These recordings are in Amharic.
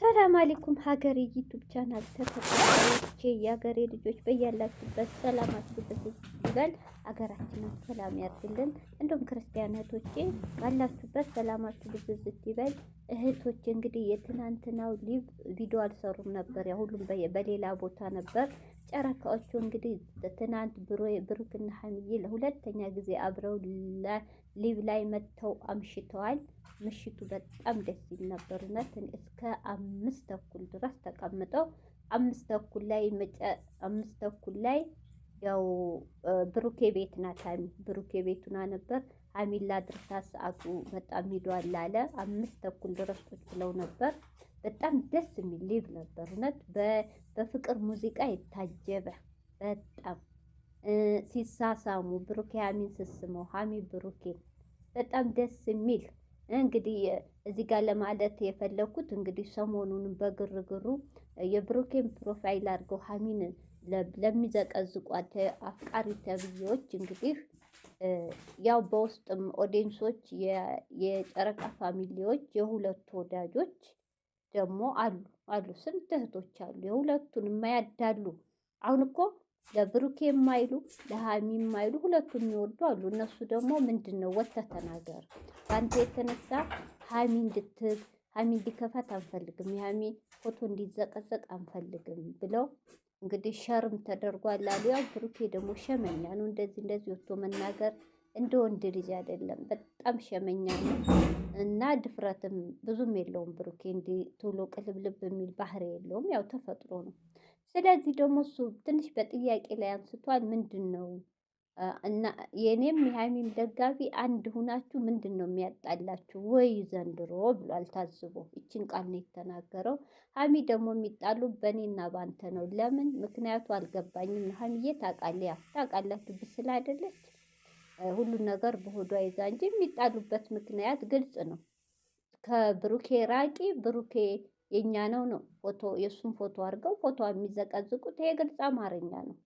ሰላም አለይኩም ሀገሬ ዩቱብ ቻናል ተከታታዮቼ የሀገሬ ልጆች በያላችሁበት ሰላማችሁ ብዝት ይበል። ሀገራችንን ሰላም ያድርግልን። እንዲሁም ክርስቲያን እህቶቼ ባላችሁበት ሰላማችሁ ብዝት ይበል። እህቶቼ እንግዲህ የትናንትናው ሊቭ ቪዲዮ አልሰሩም ነበር፣ ያ ሁሉም በሌላ ቦታ ነበር። ጨረቃዎቹ እንግዲህ ትናንት ብሩክና ሀይሚዬ ለሁለተኛ ጊዜ አብረው ሊቭ ላይ መጥተው አምሽተዋል። ምሽቱ በጣም ደስ ይል ነበር። እውነት እስከ 5 ተኩል ድረስ ተቀምጠው 5 ተኩል ላይ ያው ብሩኬ ቤት ናት ሀሚ ብሩኬ ቤቱና ነበር። ሀሚላ ድርሳ ሰዓቱ በጣም ሂዷል አለ 5 ተኩል ድረስ ቁጭ ብለው ነበር። በጣም ደስ የሚል ሊቭ ነበር። እውነት በፍቅር ሙዚቃ የታጀበ በጣም ሲሳሳሙ ብሩኬ ሀሚን ስስመው ሀሚ ብሩኬ በጣም ደስ የሚል እንግዲህ እዚህ ጋር ለማለት የፈለኩት እንግዲህ ሰሞኑን በግርግሩ የብሩኬን ፕሮፋይል አድርገው ሀሚን ለሚዘቀዝቋት አፍቃሪ ተብዬዎች እንግዲህ ያው በውስጥም ኦዲየንሶች የጨረቃ ፋሚሊዎች የሁለቱ ወዳጆች ደግሞ አሉ ስንት እህቶች አሉ የሁለቱን የማያዳሉ። አሁን እኮ ለብሩኬ የማይሉ ለሀሚ የማይሉ ሁለቱን የሚወዱ አሉ። እነሱ ደግሞ ምንድነው ወጥተህ ተናገር፣ በአንተ የተነሳ ሀሚ እንዲከፋት አንፈልግም፣ የሀሚ ፎቶ እንዲዘቀዘቅ አንፈልግም ብለው እንግዲህ ሸርም ተደርጓል አሉ። ያው ብሩኬ ደግሞ ሸመኛ ነው፣ እንደዚህ ወጥቶ መናገር እንደ ወንድ ልጅ አይደለም፣ በጣም ሸመኛ ነው እና ድፍረትም ብዙም የለውም። ብሩኬ እንዲህ ቶሎ ቅልብልብ የሚል ባህሪ የለውም፣ ያው ተፈጥሮ ነው። ስለዚህ ደግሞ እሱ ትንሽ በጥያቄ ላይ አንስቷል። ምንድን ነው እና የኔም የሀይሚም ደጋፊ አንድ ሁናችሁ ምንድን ነው የሚያጣላችሁ ወይ ዘንድሮ ብሏል። ታዝቦ ይችን ቃል ነው የተናገረው። ሀሚ ደግሞ የሚጣሉ በእኔና ባንተ ነው። ለምን ምክንያቱ አልገባኝም። ሀሚዬ ታውቃላችሁ ብስል አይደለች፣ ሁሉን ነገር በሆዷ ይዛ እንጂ የሚጣሉበት ምክንያት ግልጽ ነው። ከብሩኬ ራቂ፣ ብሩኬ የኛ ነው ፎቶ የሱን ፎቶ አድርገው ፎቶ የሚዘቀዝቁት ይሄ ግልጽ አማርኛ ነው።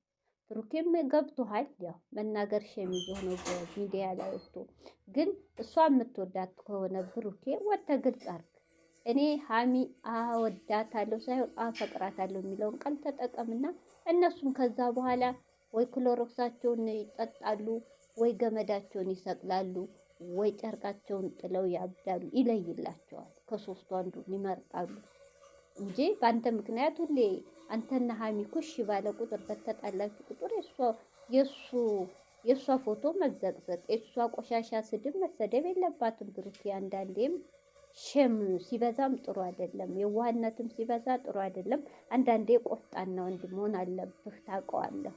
ብሩኬም ገብቶሃል። ያው መናገር ሸሚዞ ነው በሚዲያ ላይ ወጥቶ፣ ግን እሷ የምትወዳት ከሆነ ብሩኬ ወጥተህ ግልጽ አድርግ። እኔ ሀሚ አወዳታለሁ ሳይሆን አፈቅራታለሁ የሚለውን ቃል ተጠቀምና እነሱም ከዛ በኋላ ወይ ክሎሮክሳቸውን ይጠጣሉ፣ ወይ ገመዳቸውን ይሰቅላሉ፣ ወይ ጨርቃቸውን ጥለው ያብዳሉ። ይለይላቸዋል። ከሶስቱ አንዱን ይመርጣሉ እንጂ በአንተ ምክንያት ሁሌ አንተና ሀሚ ኩሽ ባለ ቁጥር በተጣላችሁ ቁጥር የእሷ ፎቶ መዘቅዘቅ፣ የእሷ ቆሻሻ ስድብ መሰደብ የለባትም። ብሩኬ አንዳንዴም ሸም ሲበዛም ጥሩ አይደለም፣ የዋህነትም ሲበዛ ጥሩ አይደለም። አንዳንዴ ቆፍጣና ወንድ መሆን አለብህ፣ ታውቀዋለህ።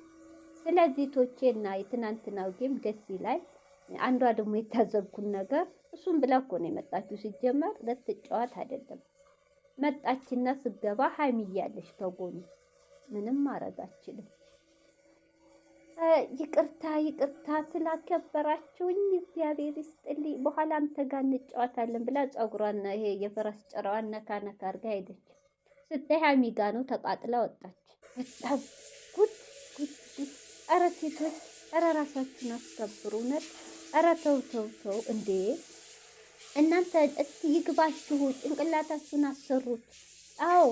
ስለዚህ ቶቼና የትናንትናው ጌም ደስ ይላል። አንዷ ደግሞ የታዘብኩን ነገር እሱን ብላ እኮ ነው የመጣችሁ። ሲጀመር ለትጫዋት አይደለም መጣችና ስገባ ሀይሚ እያለች ከጎኑ ምንም ማድረግ አችልም። ይቅርታ ስላከበራችሁኝ እግዚአብሔር ይስጥልኝ፣ በኋላ አንተ ጋር እንጫወታለን ብላ ጸጉሯን ይሄ የፈረስ ጭራዋን ነካ አድርጋ ሄደች። ስታይ ሀይሚ ጋ ነው ተቃጥላ ወጣች። በጣም ጉድ። ኧረ ሴቶች ኧረ ራሳችሁን አስከብሩ። እውነት ኧረ ተው እንዴ እናንተ እስኪ ይግባችሁ፣ ጭንቅላታችሁን አሰሩት። አዎ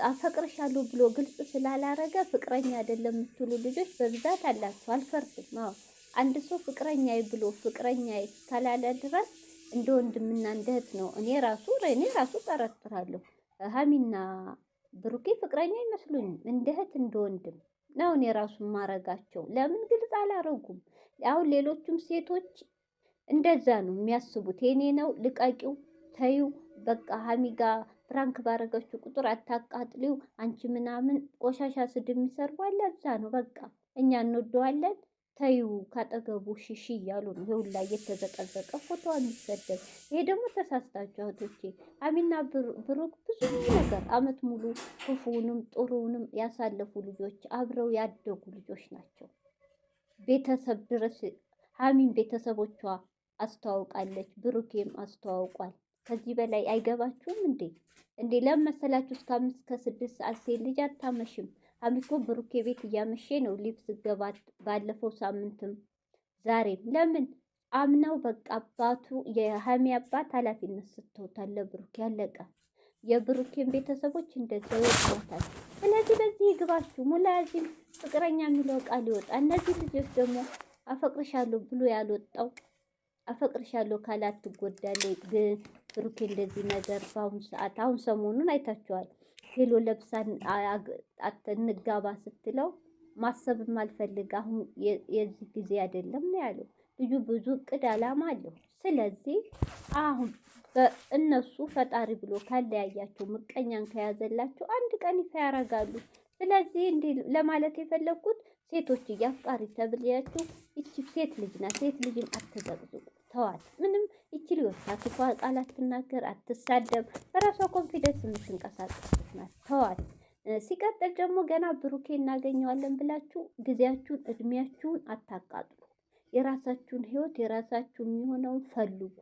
አፈቅርሻለሁ ብሎ ግልጽ ስላላረገ ፍቅረኛ አይደለም የምትሉ ልጆች በብዛት አላችሁ። አልፈርድም። አዎ አንድ ሰው ፍቅረኛዬ ብሎ ፍቅረኛዬ እስካላለ ድረስ እንደ ወንድምና እንደ እህት ነው። እኔ ራሱ ጠረጥራለሁ። ሀሚና ብሩኬ ፍቅረኛ አይመስሉኝም። እንደ እህት እንደ ወንድም ነው እኔ ራሱ ማረጋቸው። ለምን ግልጽ አላረጉም? አሁን ሌሎቹም ሴቶች እንደዛ ነው የሚያስቡት። የኔ ነው ልቃቂው፣ ተዩ በቃ ሀሚ ጋር ፍራንክ ባረገችው ቁጥር አታቃጥሊው አንቺ ምናምን ቆሻሻ ስድብ የሚሰርባለ እዛ ነው። በቃ እኛ እንወደዋለን ተዩ ካጠገቡ ሽሺ እያሉ ነው ይሁላ እየተዘቀዘቀ ፎቶ የሚሰደብ። ይሄ ደግሞ ተሳስታችሁ እህቶቼ። ሀሚና ብሩክ ብዙ ነገር አመት ሙሉ ክፉውንም ጥሩውንም ያሳለፉ ልጆች፣ አብረው ያደጉ ልጆች ናቸው። ቤተሰብ ድረስ ሀሚን ቤተሰቦቿ አስተዋውቃለች፣ ብሩኬም አስተዋውቋል። ከዚህ በላይ አይገባችሁም እንዴ? ለመሰላችሁ እስከ 5 ከ6 ሰዓት ሴት ልጅ አታመሽም። ሀሚ እኮ ብሩኬ ቤት እያመሼ ነው ሊቭ ስገባት፣ ባለፈው ሳምንትም ዛሬም። ለምን አምነው በቃ አባቱ የሀሚ አባት ኃላፊነት ሰጥተውታል ለብሩኬ። ያለቀ የብሩኬን ቤተሰቦች እንደዛ ይወጣታል። ስለዚህ በዚህ ይግባችሁ። ሙላዚም ፍቅረኛ የሚለው ቃል ይወጣ። እነዚህ ልጆች ደግሞ አፈቅርሻለሁ ብሎ ያልወጣው አፈቅርሻለሁ ካላት ትጎዳለች። ግን ብሩኬ እንደዚህ ነገር በአሁኑ ሰዓት አሁን ሰሞኑን አይታችኋል። ሄሎ ለብሳን እንጋባ ስትለው ማሰብም አልፈልግ አሁን የዚህ ጊዜ አይደለም ነው ያለው። ልጁ ብዙ እቅድ አላማ አለው። ስለዚህ አሁን እነሱ ፈጣሪ ብሎ ካለያያቸው ምቀኛን ከያዘላቸው አንድ ቀን ይፋ ያደርጋሉ። ስለዚህ እንዲህ ለማለት የፈለግኩት ሴቶች አፍቃሪ ተብያችሁ እቺ ሴት ልጅ ናት። ሴት ልጅን አትዘቅዝቁ፣ ተዋት። ምንም እቺ ልጅ አትፏ ቃል አትናገር፣ አትሳደብ፣ በራሷ ኮንፊደንስ የምትንቀሳቀስ ናት። ተዋት። ሲቀጥል ደግሞ ገና ብሩኬ እናገኘዋለን ብላችሁ ጊዜያችሁን እድሜያችሁን አታቃጥሉ። የራሳችሁን ህይወት የራሳችሁን የሚሆነውን ፈልጉ።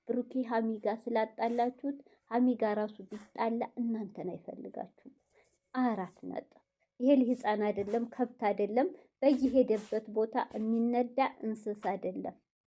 ብሩኬ ሀሚጋ ስላጣላችሁት ሀሚጋ ራሱ ቢጣላ እናንተን አይፈልጋችሁም። 4 ነጥብ። ይሄ ህፃን አይደለም፣ ከብት አይደለም፣ በየሄደበት ቦታ የሚነዳ እንስሳ አይደለም።